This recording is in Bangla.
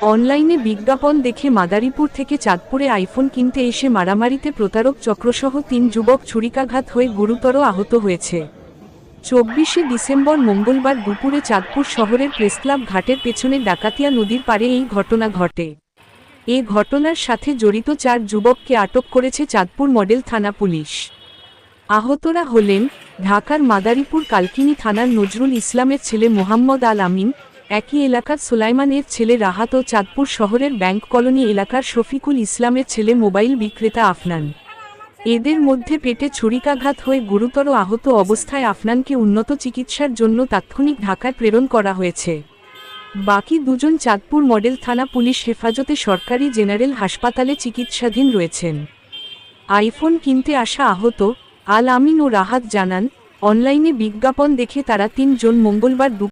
অনলাইনে বিজ্ঞাপন দেখে মাদারীপুর থেকে চাঁদপুরে আইফোন কিনতে এসে মারামারিতে প্রতারক চক্রসহ ৩ যুবক ছুরিকাঘাত হয়ে গুরুতর আহত হয়েছে। ২৪শে ডিসেম্বর মঙ্গলবার দুপুরে চাঁদপুর শহরের প্রেসক্লাব ঘাটের পেছনে ডাকাতিয়া নদীর পাড়ে এই ঘটনা ঘটে। এ ঘটনার সাথে জড়িত ৪ যুবককে আটক করেছে চাঁদপুর মডেল থানা পুলিশ। আহতরা হলেন ঢাকার মাদারীপুর কালকিনি থানার নজরুল ইসলামের ছেলে মোহাম্মদ আল আমিন, একই এলাকার সুলাইমানের ছেলে রাহাত ও চাঁদপুর শহরের ব্যাংক কলোনি এলাকার শফিকুল ইসলামের ছেলে মোবাইল বিক্রেতা আফনান। এদের মধ্যে পেটে ছুরিকাঘাত হয়ে গুরুতর আহত অবস্থায় আফনানকে উন্নত চিকিৎসার জন্য তাৎক্ষণিক ঢাকায় প্রেরণ করা হয়েছে। বাকি দুজন চাঁদপুর মডেল থানা পুলিশ হেফাজতে সরকারি জেনারেল হাসপাতালে চিকিৎসাধীন রয়েছেন। আইফোন কিনতে আসা আহত আল আমিন ও রাহাত জানান, অনলাইনে বিজ্ঞাপন দেখে তারা ৩ জন মঙ্গলবার